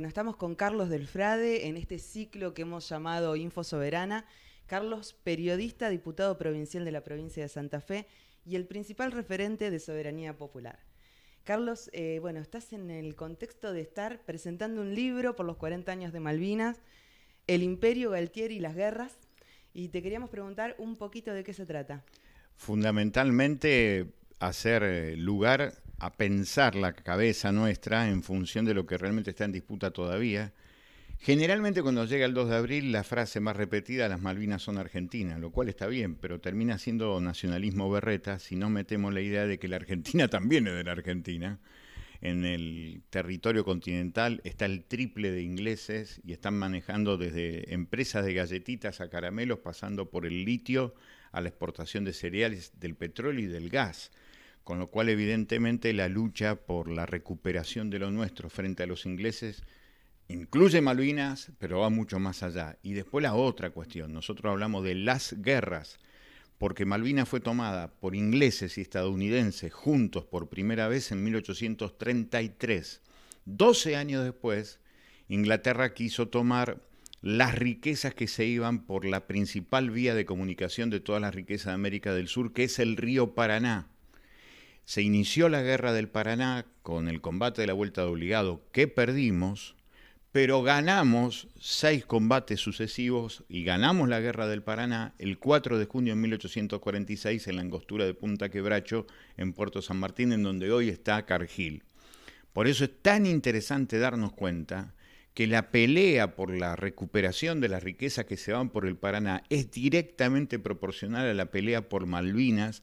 Bueno, estamos con Carlos Del Frade en este ciclo que hemos llamado Info Soberana. Carlos, periodista, diputado provincial de la provincia de Santa Fe y el principal referente de soberanía popular. Carlos, estás en el contexto de estar presentando un libro por los 40 años de Malvinas, El Imperio, Galtieri y las guerras, y te queríamos preguntar un poquito de qué se trata. Fundamentalmente hacer lugar a pensar la cabeza nuestra en función de lo que realmente está en disputa todavía. Generalmente cuando llega el 2 de abril la frase más repetida, las Malvinas son argentinas, lo cual está bien, pero termina siendo nacionalismo berreta si no metemos la idea de que la Argentina también es de la Argentina. En el territorio continental está el triple de ingleses y están manejando desde empresas de galletitas a caramelos, pasando por el litio a la exportación de cereales, del petróleo y del gas. Con lo cual, evidentemente, la lucha por la recuperación de lo nuestro frente a los ingleses incluye Malvinas, pero va mucho más allá. Y después la otra cuestión, nosotros hablamos de las guerras, porque Malvinas fue tomada por ingleses y estadounidenses juntos por primera vez en 1833. 12 años después, Inglaterra quiso tomar las riquezas que se iban por la principal vía de comunicación de todas las riquezas de América del Sur, que es el río Paraná. Se inició la guerra del Paraná con el combate de la Vuelta de Obligado, que perdimos, pero ganamos 6 combates sucesivos y ganamos la guerra del Paraná el 4 de junio de 1846 en la angostura de Punta Quebracho, en Puerto San Martín, en donde hoy está Cargill. Por eso es tan interesante darnos cuenta que la pelea por la recuperación de las riquezas que se van por el Paraná es directamente proporcional a la pelea por Malvinas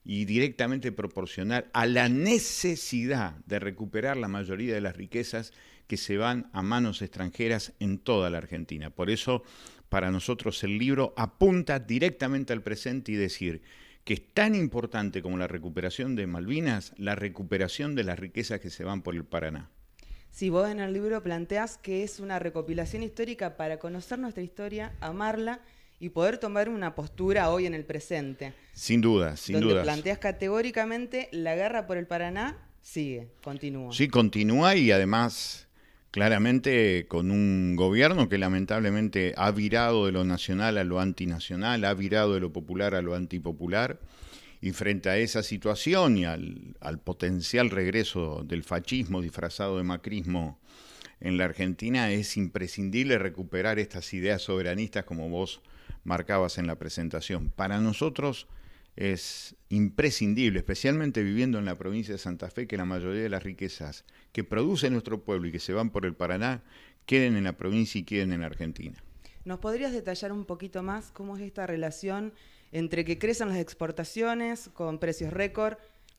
y directamente proporcional a la necesidad de recuperar la mayoría de las riquezas que se van a manos extranjeras en toda la Argentina. Por eso, para nosotros el libro apunta directamente al presente y decir que es tan importante como la recuperación de Malvinas, la recuperación de las riquezas que se van por el Paraná. Si vos en el libro planteás que es una recopilación histórica para conocer nuestra historia, amarla y poder tomar una postura hoy en el presente. Sin duda, sin duda. Donde planteas categóricamente la guerra por el Paraná sigue, continúa. Sí, continúa y además claramente con un gobierno que lamentablemente ha virado de lo nacional a lo antinacional, ha virado de lo popular a lo antipopular. Y frente a esa situación y al potencial regreso del fascismo disfrazado de macrismo en la Argentina, es imprescindible recuperar estas ideas soberanistas como vos marcabas en la presentación. Para nosotros es imprescindible, especialmente viviendo en la provincia de Santa Fe, que la mayoría de las riquezas que produce nuestro pueblo y que se van por el Paraná queden en la provincia y queden en la Argentina. ¿Nos podrías detallar un poquito más cómo es esta relación entre que crecen las exportaciones con precios récord,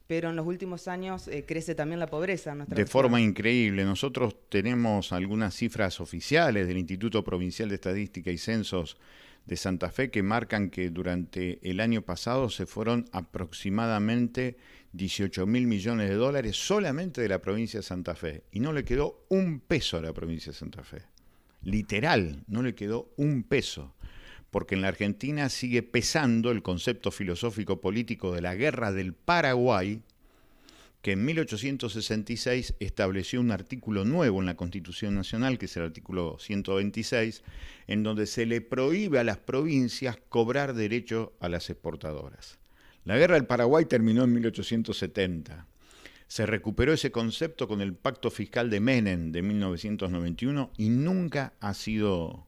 pero en los últimos años crece también la pobreza en nuestra región? Forma increíble. Nosotros tenemos algunas cifras oficiales del Instituto Provincial de Estadística y Censos de Santa Fe que marcan que durante el año pasado se fueron aproximadamente 18.000 millones de dólares solamente de la provincia de Santa Fe. Y no le quedó un peso a la provincia de Santa Fe. Literal, no le quedó un peso. Porque en la Argentina sigue pesando el concepto filosófico político de la Guerra del Paraguay, que en 1866 estableció un artículo nuevo en la Constitución Nacional, que es el artículo 126, en donde se le prohíbe a las provincias cobrar derecho a las exportadoras. La Guerra del Paraguay terminó en 1870. Se recuperó ese concepto con el Pacto Fiscal de Menem de 1991 y nunca ha sido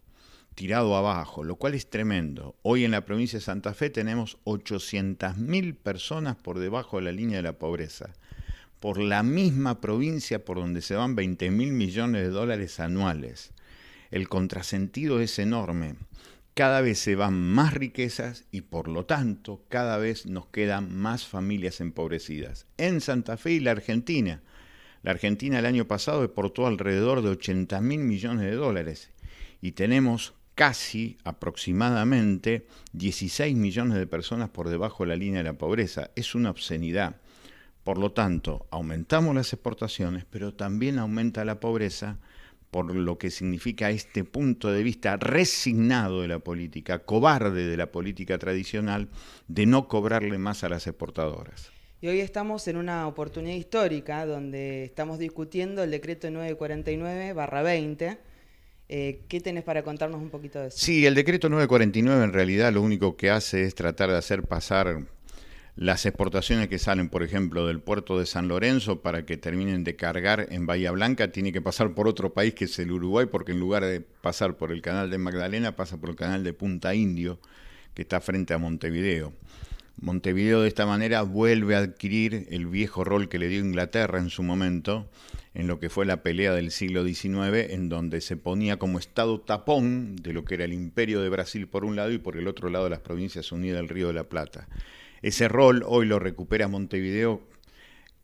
tirado abajo, lo cual es tremendo. Hoy en la provincia de Santa Fe tenemos 800.000 personas por debajo de la línea de la pobreza. Por la misma provincia por donde se van 20.000 millones de dólares anuales. El contrasentido es enorme. Cada vez se van más riquezas y por lo tanto cada vez nos quedan más familias empobrecidas. En Santa Fe y la Argentina. La Argentina el año pasado exportó alrededor de 80.000 millones de dólares y tenemos casi aproximadamente 16 millones de personas por debajo de la línea de la pobreza. Es una obscenidad. Por lo tanto, aumentamos las exportaciones, pero también aumenta la pobreza, por lo que significa este punto de vista resignado de la política, cobarde de la política tradicional, de no cobrarle más a las exportadoras. Y hoy estamos en una oportunidad histórica donde estamos discutiendo el decreto 949/20. ¿Qué tenés para contarnos un poquito de eso? Sí, el decreto 949 en realidad lo único que hace es tratar de hacer pasar las exportaciones que salen, por ejemplo, del puerto de San Lorenzo para que terminen de cargar en Bahía Blanca, tiene que pasar por otro país que es el Uruguay, porque en lugar de pasar por el canal de Magdalena, pasa por el canal de Punta Indio, que está frente a Montevideo. Montevideo de esta manera vuelve a adquirir el viejo rol que le dio Inglaterra en su momento, en lo que fue la pelea del siglo XIX, en donde se ponía como estado tapón de lo que era el Imperio de Brasil por un lado y por el otro lado las Provincias Unidas del Río de la Plata. Ese rol hoy lo recupera Montevideo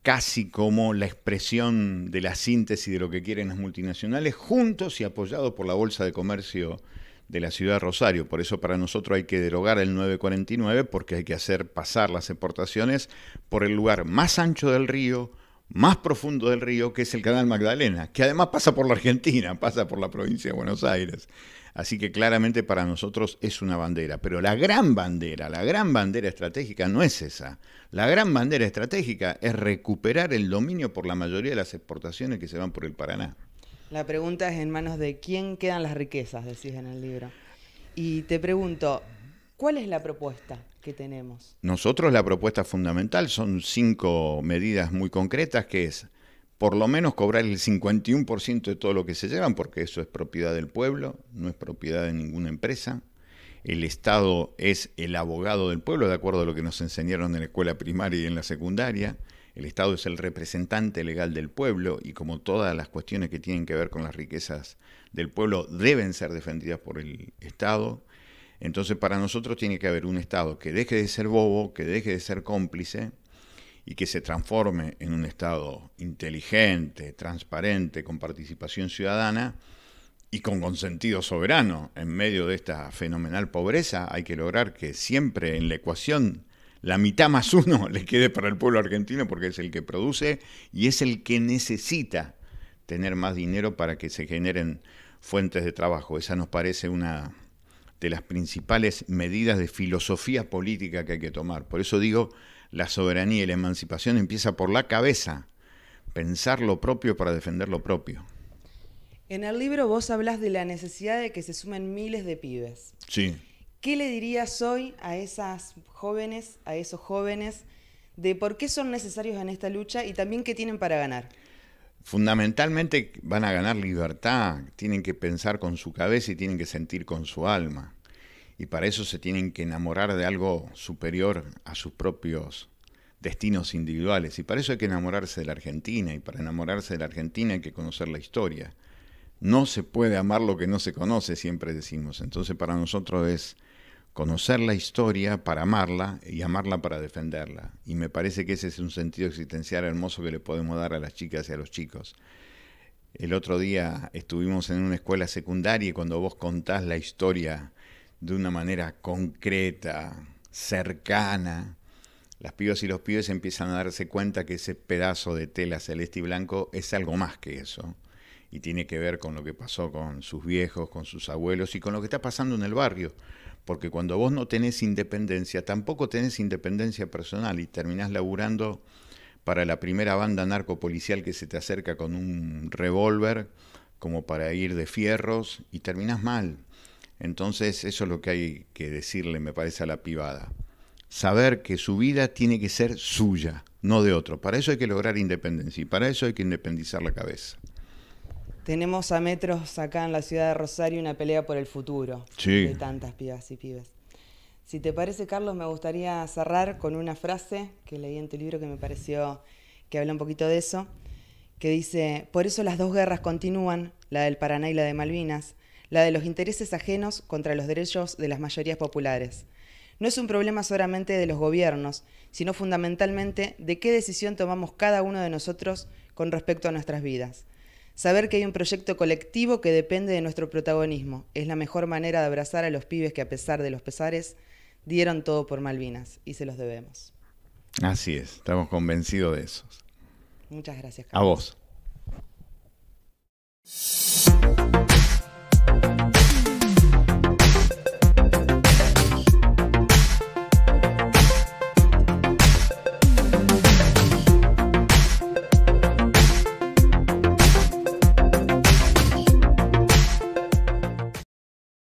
casi como la expresión de la síntesis de lo que quieren las multinacionales, juntos y apoyados por la Bolsa de Comercio de la ciudad de Rosario. Por eso para nosotros hay que derogar el 949, porque hay que hacer pasar las exportaciones por el lugar más ancho del río, más profundo del río, que es el Canal Magdalena, que además pasa por la Argentina, pasa por la provincia de Buenos Aires. Así que claramente para nosotros es una bandera, pero la gran bandera estratégica no es esa. La gran bandera estratégica es recuperar el dominio por la mayoría de las exportaciones que se van por el Paraná. La pregunta es en manos de quién quedan las riquezas, decís en el libro. Y te pregunto, ¿cuál es la propuesta que tenemos? Nosotros la propuesta fundamental son 5 medidas muy concretas, que es por lo menos cobrar el 51% de todo lo que se llevan, porque eso es propiedad del pueblo, no es propiedad de ninguna empresa. El Estado es el abogado del pueblo, de acuerdo a lo que nos enseñaron en la escuela primaria y en la secundaria. El Estado es el representante legal del pueblo y como todas las cuestiones que tienen que ver con las riquezas del pueblo deben ser defendidas por el Estado. Entonces para nosotros tiene que haber un Estado que deje de ser bobo, que deje de ser cómplice y que se transforme en un Estado inteligente, transparente, con participación ciudadana y con consentido soberano. En medio de esta fenomenal pobreza hay que lograr que siempre en la ecuación la mitad más uno le quede para el pueblo argentino, porque es el que produce y es el que necesita tener más dinero para que se generen fuentes de trabajo. Esa nos parece una de las principales medidas de filosofía política que hay que tomar. Por eso digo, la soberanía y la emancipación empieza por la cabeza, pensar lo propio para defender lo propio. En el libro vos hablás de la necesidad de que se sumen miles de pibes. Sí. ¿Qué le dirías hoy a esas jóvenes, a esos jóvenes, de por qué son necesarios en esta lucha y también qué tienen para ganar? Fundamentalmente van a ganar libertad, tienen que pensar con su cabeza y tienen que sentir con su alma. Y para eso se tienen que enamorar de algo superior a sus propios destinos individuales. Y para eso hay que enamorarse de la Argentina. Y para enamorarse de la Argentina hay que conocer la historia. No se puede amar lo que no se conoce, siempre decimos. Entonces para nosotros es conocer la historia para amarla y amarla para defenderla. Y me parece que ese es un sentido existencial hermoso que le podemos dar a las chicas y a los chicos. El otro día estuvimos en una escuela secundaria y cuando vos contás la historia de una manera concreta, cercana, las pibas y los pibes empiezan a darse cuenta que ese pedazo de tela celeste y blanco es algo más que eso. Y tiene que ver con lo que pasó con sus viejos, con sus abuelos y con lo que está pasando en el barrio. Porque cuando vos no tenés independencia, tampoco tenés independencia personal y terminás laburando para la primera banda narcopolicial que se te acerca con un revólver como para ir de fierros y terminás mal. Entonces eso es lo que hay que decirle, me parece, a la pibada. Saber que su vida tiene que ser suya, no de otro. Para eso hay que lograr independencia y para eso hay que independizar la cabeza. Tenemos a metros acá en la ciudad de Rosario una pelea por el futuro de tantas pibas y pibes. Si te parece, Carlos, me gustaría cerrar con una frase que leí en tu libro que me pareció que habla un poquito de eso, que dice: por eso las dos guerras continúan, la del Paraná y la de Malvinas, la de los intereses ajenos contra los derechos de las mayorías populares. No es un problema solamente de los gobiernos, sino fundamentalmente de qué decisión tomamos cada uno de nosotros con respecto a nuestras vidas. Saber que hay un proyecto colectivo que depende de nuestro protagonismo es la mejor manera de abrazar a los pibes que, a pesar de los pesares, dieron todo por Malvinas y se los debemos. Así es, estamos convencidos de eso. Muchas gracias, Carlos. A vos.